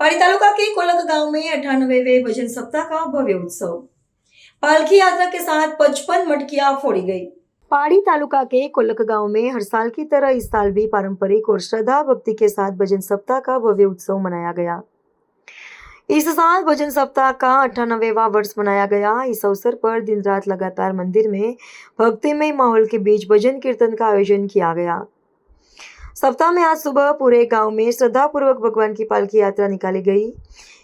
पाली तालुका के कोलक गांव में 98वें भजन सप्ताह का भव्य उत्सव। पालकी यात्रा के साथ 55 मटकियां फोड़ी गई। पाली तालुका के कोलक गांव में हर साल की तरह इस साल भी पारंपरिक और श्रद्धा भक्ति के साथ भजन सप्ताह का भव्य उत्सव मनाया गया। इस साल भजन सप्ताह का 98वां वर्ष मनाया गया। इस अवसर पर दिन रात लगातार मंदिर में भक्तिमय माहौल के बीच भजन कीर्तन का आयोजन किया गया। सप्ताह में आज सुबह पूरे गांव में श्रद्धापूर्वक भगवान की पालकी यात्रा निकाली गई।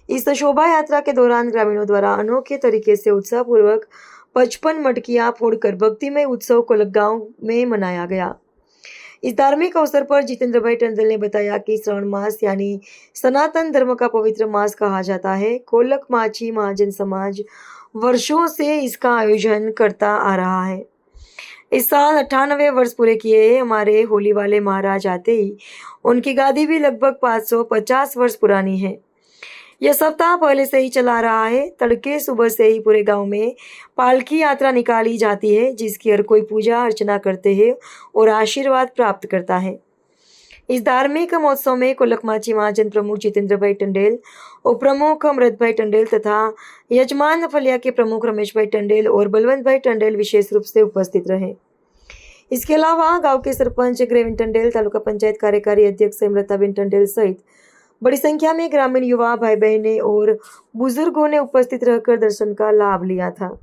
इस शोभा यात्रा के दौरान ग्रामीणों द्वारा अनोखे तरीके से उत्साहपूर्वक 55 मटकियां फोड़कर भक्तिमय उत्सव कोलक गांव में मनाया गया। इस धार्मिक अवसर पर जितेंद्र भाई टंडल ने बताया कि श्रावण मास यानी सनातन धर्म का पवित्र मास कहा जाता है। कोलक माची महाजन समाज वर्षों से इसका आयोजन करता आ रहा है। इस साल 98 वर्ष पूरे किए हमारे होली वाले महाराज आते ही उनकी गादी भी लगभग 550 वर्ष पुरानी है। यह सप्ताह पहले से ही चला रहा है। तड़के सुबह से ही पूरे गांव में पालकी यात्रा निकाली जाती है, जिसकी हर कोई पूजा अर्चना करते हैं और आशीर्वाद प्राप्त करता है। इस धार्मिक महोत्सव में कोलक माची महाजन प्रमुख जितेंद्र भाई टंडेल, उप प्रमुख अमृत भाई टंडेल तथा यजमान फलिया के प्रमुख रमेश भाई टंडेल और बलवंत भाई टंडेल विशेष रूप से उपस्थित रहे। इसके अलावा गांव के सरपंच ग्रेविन टंडेल, तालुका पंचायत कार्यकारी अध्यक्ष अमृताबेन टंडेल सहित बड़ी संख्या में ग्रामीण युवा भाई बहनें और बुजुर्गों ने उपस्थित रहकर दर्शन का लाभ लिया था।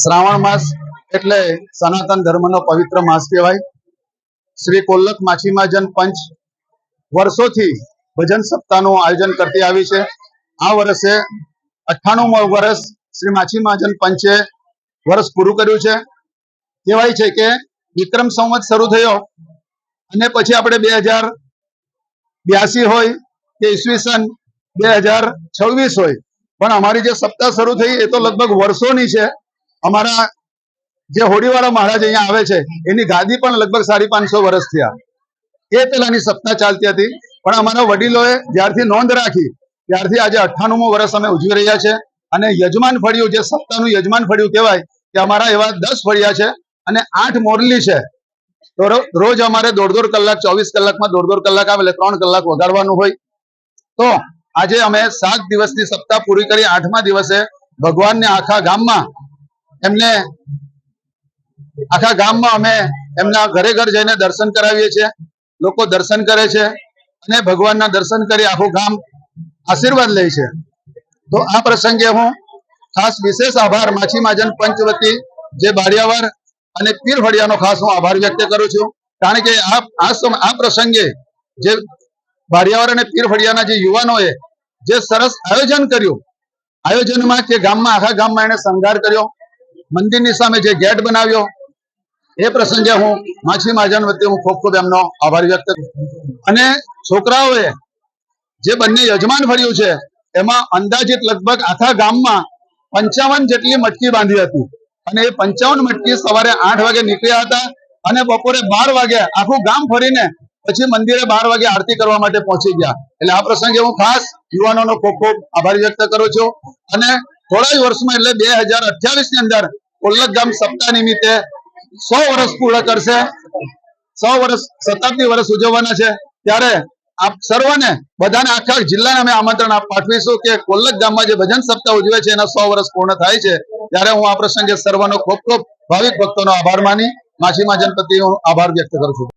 શ્રાવણ માસ એટલે સનાતન ધર્મનો પવિત્ર માસ કહેવાય. શ્રી કોલ્લક માછી મહાજન પંચ વર્ષોથી ભજન સપ્તાહનું આયોજન કરતી આવી છે. આ વર્ષે 98મું વર્ષ શ્રી માછી મહાજન પંચે વર્ષ પૂરું કર્યું છે. કહેવાય છે કે વિક્રમ સંવત શરૂ થયો અને પછી આપણે 2082 હોય કે ઈસવીસન 2026 હોય, પણ અમારી જે સપ્તાહ શરૂ થઈ એ તો લગભગ વર્ષોની છે. અમારા જે હોડીવાળા મહારાજ અહીંયા આવે છે એની ગાદી પણ લગભગ 550 વર્ષ થયા. એ પહેલાની સપ્તાહ ચાલતી હતી, પણ અમારા વડીલોએ જ્યારથી નોંધ રાખી ત્યારથી આજે 98મું વર્ષ અમે ઉજવી રહ્યા છે. અને યજમાન ફળિયું, જે સપ્તાહનું યજમાન ફળિયું કહેવાય, કે અમારા એવા 10 ફળિયા છે અને 8 મોરલી છે. તો રોજ અમારે 1.5 કલાક, 24 કલાકમાં 1.5 કલાક આવે એટલે 3 કલાક વગાડવાનું હોય. તો આજે અમે 7 દિવસની સપ્તાહ પૂરી કરી 8મા દિવસે ભગવાનને આખા ગામમાં અમે એમના ઘરે ઘર જઈને દર્શન કરાવીએ છીએ. લોકો દર્શન કરે છે અને ભગવાનના દર્શન કરી આખું ગામ આશીર્વાદ લે છે. તો આ પ્રસંગે હું ખાસ વિશેષ આભાર માછી મહાજન પંચ વતી જે બાળિયાવાર અને પીર ફળિયાનો ખાસ હું આભાર વ્યક્ત કરું છું. કારણ કે આ પ્રસંગે જે બાળિયાવાર અને પીર ફળિયાના જે યુવાનોએ જે સરસ આયોજન કર્યું, આયોજનમાં કે ગામમાં આખા ગામમાં એને શણગાર કર્યો, મંદિરની સામે જે ગેટ બનાવ્યો, એ પ્રસંગે હું માછી મહાજન વતી હું ખૂબ ખૂબ એમનો આભાર વ્યક્ત કરું. અને છોકરાઓએ જે બંને યજમાન ફળ્યું છે એમાં અંદાજિત લગભગ આખા ગામમાં 55 જેટલી મટકી બાંધી હતી. અને એ 55 મટકી સવારે 8 વાગે નીકળ્યા હતા અને બપોરે 12 વાગે આખું ગામ ફરીને પછી મંદિરે 12 વાગે આરતી કરવા માટે પહોંચી ગયા. એટલે આ પ્રસંગે હું ખાસ યુવાનોનો ખૂબ ખૂબ આભાર વ્યક્ત કરું છું. અને થોડા જ વર્ષમાં એટલે 2028 ની અંદર કોલ્લક ગામ સપ્તાહ નિમિત્તે 100 વર્ષ પૂર્ણ કરશે. 100 વર્ષ શતાબ્દી વર્ષ ઉજવવાના છે. ત્યારે આપ સર્વને બધાને આખા જિલ્લાને અમે આમંત્રણ પાઠવીશું કે કોલ્લક ગામમાં જે ભજન સપ્તાહ ઉજવે છે એના 100 વર્ષ પૂર્ણ થાય છે. ત્યારે હું આ પ્રસંગે સર્વનો ખૂબ ખૂબ ભાવિક ભક્તોનો આભાર માની માછી મહાજન પ્રત્યે હું આભાર વ્યક્ત કરું છું.